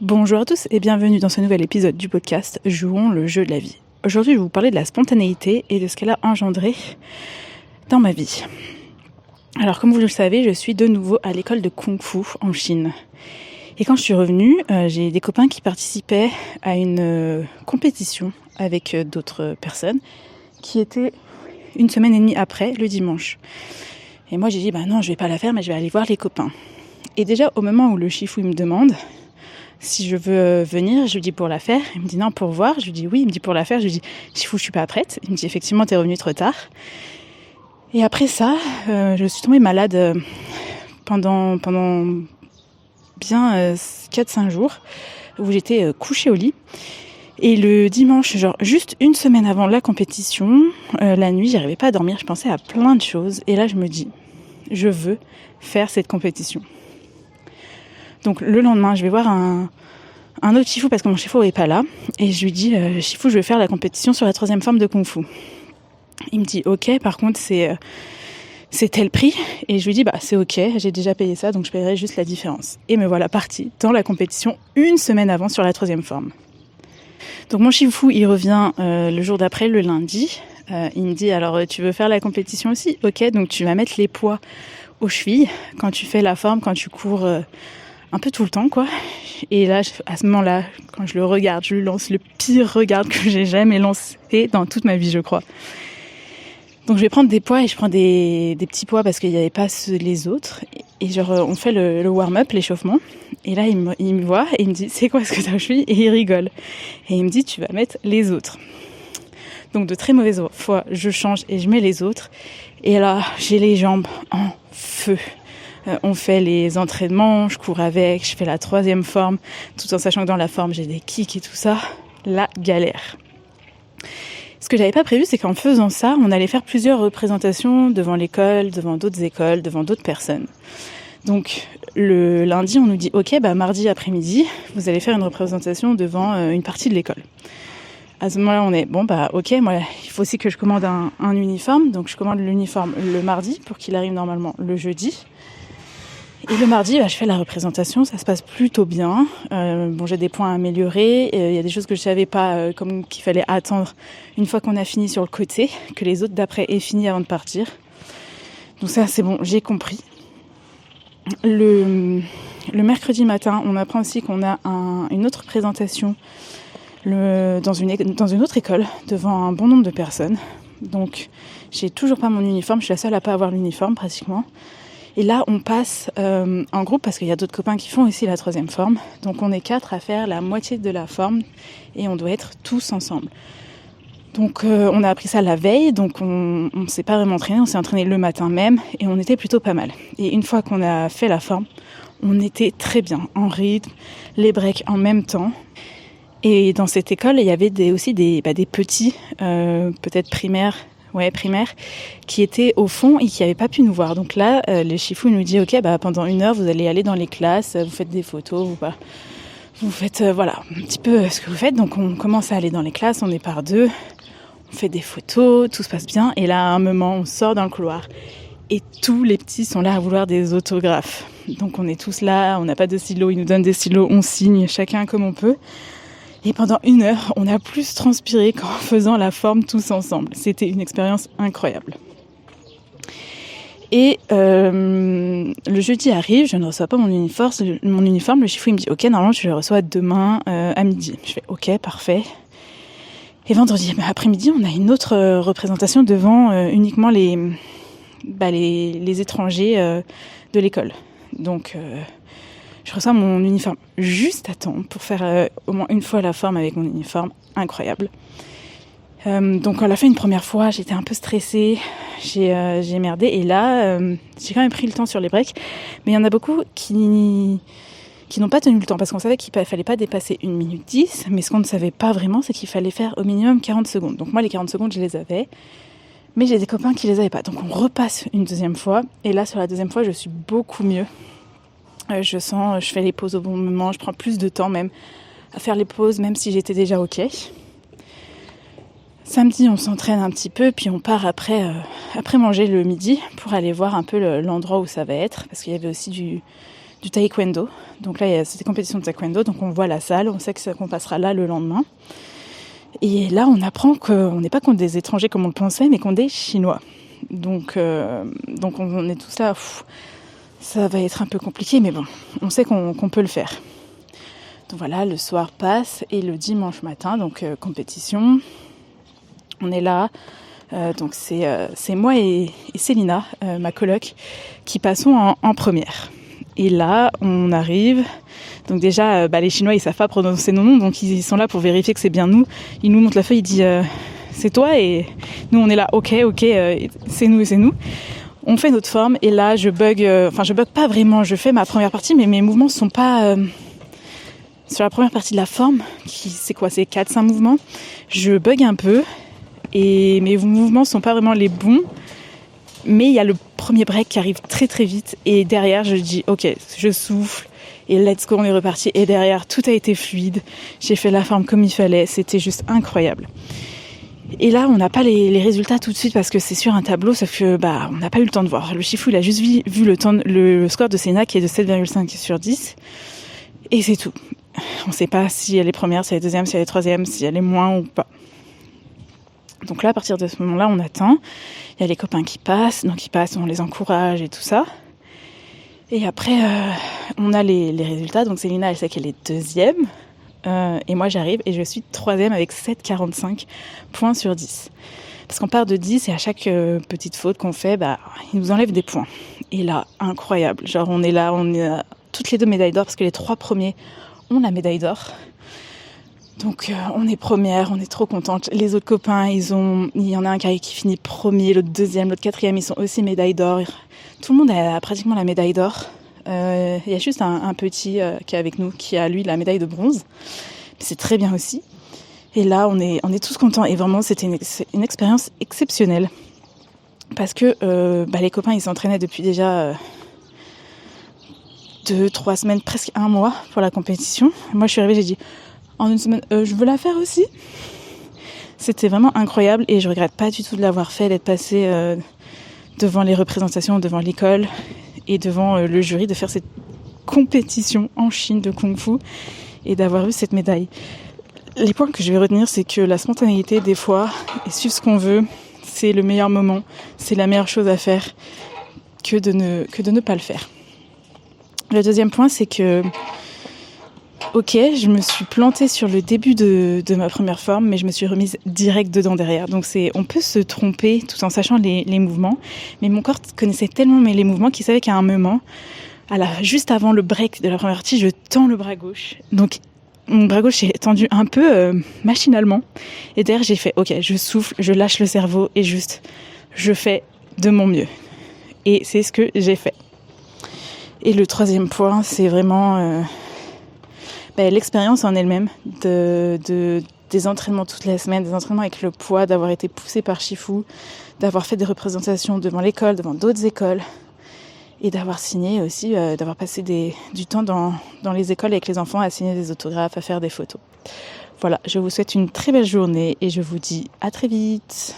Bonjour à tous et bienvenue dans ce nouvel épisode du podcast Jouons le jeu de la vie. Aujourd'hui, je vais vous parler de la spontanéité et de ce qu'elle a engendré dans ma vie. Alors, comme vous le savez, je suis de nouveau à l'école de Kung Fu en Chine. Et quand je suis revenue, j'ai des copains qui participaient à une compétition avec d'autres personnes qui était une semaine et demie après, le dimanche. Et moi, j'ai dit, non, je vais pas la faire, mais je vais aller voir les copains. Et déjà, au moment où le Shifu me demande si je veux venir, je lui dis pour la faire. Il me dit non, pour voir. Je lui dis oui. Il me dit pour la faire. Je lui dis Shifu, je suis pas prête. Il me dit effectivement, t'es revenue trop tard. Et après ça, je suis tombée malade pendant bien 4-5 jours où j'étais couchée au lit. Et le dimanche, genre juste une semaine avant la compétition, la nuit, j'arrivais pas à dormir. Je pensais à plein de choses. Et là, je me dis, je veux faire cette compétition. Donc le lendemain, je vais voir un autre Shifu parce que mon Shifu n'est pas là. Et je lui dis, Shifu, je vais faire la compétition sur la 3e forme de Kung Fu. Il me dit, ok, par contre, c'est tel prix. Et je lui dis, c'est ok, j'ai déjà payé ça, donc je paierai juste la différence. Et me voilà partie dans la compétition une semaine avant sur la 3e forme. Donc mon Shifu, il revient le jour d'après, le lundi. Il me dit, alors tu veux faire la compétition aussi ? Ok, donc tu vas mettre les poids aux chevilles quand tu fais la forme, quand tu cours un peu tout le temps, quoi. Et là, à ce moment-là, quand je le regarde, je lui lance le pire regard que j'ai jamais lancé dans toute ma vie, je crois. Donc je vais prendre des poids et je prends des petits poids parce qu'il n'y avait pas les autres. Et genre, on fait le warm-up, l'échauffement. Et là, il me voit et il me dit, c'est quoi ce que t'as aux chevilles ? Et il rigole. Et il me dit, tu vas mettre les autres. Donc de très mauvaise foi, je change et je mets les autres. Et là, j'ai les jambes en feu. On fait les entraînements, je cours avec, je fais la 3e forme, tout en sachant que dans la forme, j'ai des kicks et tout ça. La galère. Ce que j'avais pas prévu, c'est qu'en faisant ça, on allait faire plusieurs représentations devant l'école, devant d'autres écoles, devant d'autres personnes. Donc le lundi, on nous dit « Ok, mardi après-midi, vous allez faire une représentation devant une partie de l'école. » À ce moment-là, on est ok, moi, il faut aussi que je commande un uniforme. Donc je commande l'uniforme le mardi pour qu'il arrive normalement le jeudi. Et le mardi, je fais la représentation, ça se passe plutôt bien. J'ai des points à améliorer. Il y a des choses que je savais pas, comme qu'il fallait attendre une fois qu'on a fini sur le côté, que les autres d'après aient fini avant de partir. Donc ça, c'est bon, j'ai compris. Le mercredi matin, on apprend aussi qu'on a une autre présentation dans une autre école, devant un bon nombre de personnes. Donc, j'ai toujours pas mon uniforme, je suis la seule à pas avoir l'uniforme pratiquement. Et là, on passe en groupe parce qu'il y a d'autres copains qui font aussi la 3e forme. Donc, on est 4 à faire la moitié de la forme et on doit être tous ensemble. Donc, on a appris ça la veille, donc on s'est pas vraiment entraîné, on s'est entraîné le matin même et on était plutôt pas mal. Et une fois qu'on a fait la forme, on était très bien, en rythme, les breaks en même temps. Et dans cette école, il y avait aussi des petits, peut-être primaires, qui étaient au fond et qui n'avaient pas pu nous voir. Donc là, le Shifu nous dit, ok, pendant 1 heure, vous allez aller dans les classes, vous faites des photos, vous faites, un petit peu ce que vous faites. Donc on commence à aller dans les classes, on est par 2, on fait des photos, tout se passe bien. Et là, à un moment, on sort dans le couloir et tous les petits sont là à vouloir des autographes. Donc on est tous là, on n'a pas de stylo, ils nous donnent des stylos, on signe chacun comme on peut. Et pendant 1 heure, on a plus transpiré qu'en faisant la forme tous ensemble. C'était une expérience incroyable. Et le jeudi arrive, je ne reçois pas mon uniforme. Le Shifu il me dit « Ok, normalement, tu le reçois demain à midi. » Je fais « Ok, parfait. » Et vendredi après-midi, on a une autre représentation devant uniquement les étrangers de l'école. Donc je reçois mon uniforme juste à temps pour faire au moins une fois la forme avec mon uniforme. Incroyable. Donc on l'a fait une première fois, j'étais un peu stressée, j'ai merdé. Et là, j'ai quand même pris le temps sur les breaks. Mais il y en a beaucoup qui n'ont pas tenu le temps parce qu'on savait qu'il ne fallait pas dépasser 1 minute 10. Mais ce qu'on ne savait pas vraiment, c'est qu'il fallait faire au minimum 40 secondes. Donc moi, les 40 secondes, je les avais. Mais j'ai des copains qui les avaient pas. Donc on repasse une 2e fois. Et là, sur la 2e fois, je suis beaucoup mieux. Je fais les pauses au bon moment, je prends plus de temps même à faire les pauses, même si j'étais déjà ok. Samedi, on s'entraîne un petit peu, puis on part après manger le midi pour aller voir un peu l'endroit où ça va être, parce qu'il y avait aussi du taekwondo. Donc là, il y a cette compétition de taekwondo, donc on voit la salle, on sait qu'on passera là le lendemain. Et là, on apprend qu'on n'est pas contre des étrangers comme on le pensait, mais contre des Chinois. Donc on est tous là, ça va être un peu compliqué, mais bon, on sait qu'on peut le faire. Donc voilà, le soir passe et le dimanche matin, donc compétition, on est là. Donc c'est moi et Célina, ma coloc, qui passons en première. Et là, on arrive. Donc déjà, les Chinois, ils savent pas prononcer nos noms, donc ils sont là pour vérifier que c'est bien nous. Ils nous montrent la feuille, ils disent c'est toi, et nous on est là, ok, c'est nous. On fait notre forme et là je bug, je bug pas vraiment, je fais ma première partie, mais mes mouvements sont pas sur la première partie de la forme, c'est 4-5 mouvements. Je bug un peu et mes mouvements sont pas vraiment les bons. Mais il y a le premier break qui arrive très très vite et derrière je dis ok, je souffle et let's go, on est reparti. Et derrière tout a été fluide, j'ai fait la forme comme il fallait, c'était juste incroyable. Et là on n'a pas les résultats tout de suite parce que c'est sur un tableau, sauf que on n'a pas eu le temps de voir. Le Shifu il a juste vu le score de Célina qui est de 7,5 sur 10 et c'est tout. On ne sait pas si elle est première, si elle est deuxième, si elle est troisième, si elle est moins ou pas. Donc là, à partir de ce moment-là, on attend. Il y a les copains qui passent, on les encourage et tout ça. Et après, on a les résultats. Donc Célina, elle sait qu'elle est deuxième. Et moi, j'arrive et je suis troisième avec 7,45 points sur 10. Parce qu'on part de 10 et à chaque petite faute qu'on fait, ils nous enlèvent des points. Et là, incroyable. Genre, on est là, on a toutes les 2 médailles d'or parce que les 3 premiers ont la médaille d'or. Donc on est première, on est trop contente. Les autres copains, il y en a un qui finit premier, l'autre deuxième, l'autre quatrième, ils sont aussi médaille d'or. Tout le monde a pratiquement la médaille d'or. Il y a juste un petit qui est avec nous, qui a lui la médaille de bronze. C'est très bien aussi. Et là, on est tous contents. Et vraiment, c'était une expérience exceptionnelle. Parce que les copains, ils s'entraînaient depuis déjà 2-3 semaines, presque 1 mois pour la compétition. Moi, je suis arrivée, j'ai dit... En une semaine, je veux la faire aussi. C'était vraiment incroyable et je regrette pas du tout de l'avoir fait, d'être passée devant les représentations, devant l'école et devant le jury, de faire cette compétition en Chine de Kung Fu et d'avoir eu cette médaille. Les points que je vais retenir, c'est que la spontanéité des fois et suivre ce qu'on veut, c'est le meilleur moment, c'est la meilleure chose à faire que de ne pas le faire. Le deuxième point, c'est que ok, je me suis plantée sur le début de ma première forme, mais je me suis remise direct dedans derrière. Donc on peut se tromper tout en sachant les mouvements, mais mon corps connaissait tellement les mouvements qu'il savait qu'à un moment, juste avant le break de la première partie, je tends le bras gauche. Donc mon bras gauche est tendu un peu machinalement. Et derrière, j'ai fait ok, je souffle, je lâche le cerveau et juste, je fais de mon mieux. Et c'est ce que j'ai fait. Et le troisième point, c'est vraiment... l'expérience en elle-même, des entraînements toute la semaine, des entraînements avec le poids, d'avoir été poussée par Shifu, d'avoir fait des représentations devant l'école, devant d'autres écoles, et d'avoir signé aussi, d'avoir passé du temps dans les écoles avec les enfants à signer des autographes, à faire des photos. Voilà, je vous souhaite une très belle journée et je vous dis à très vite.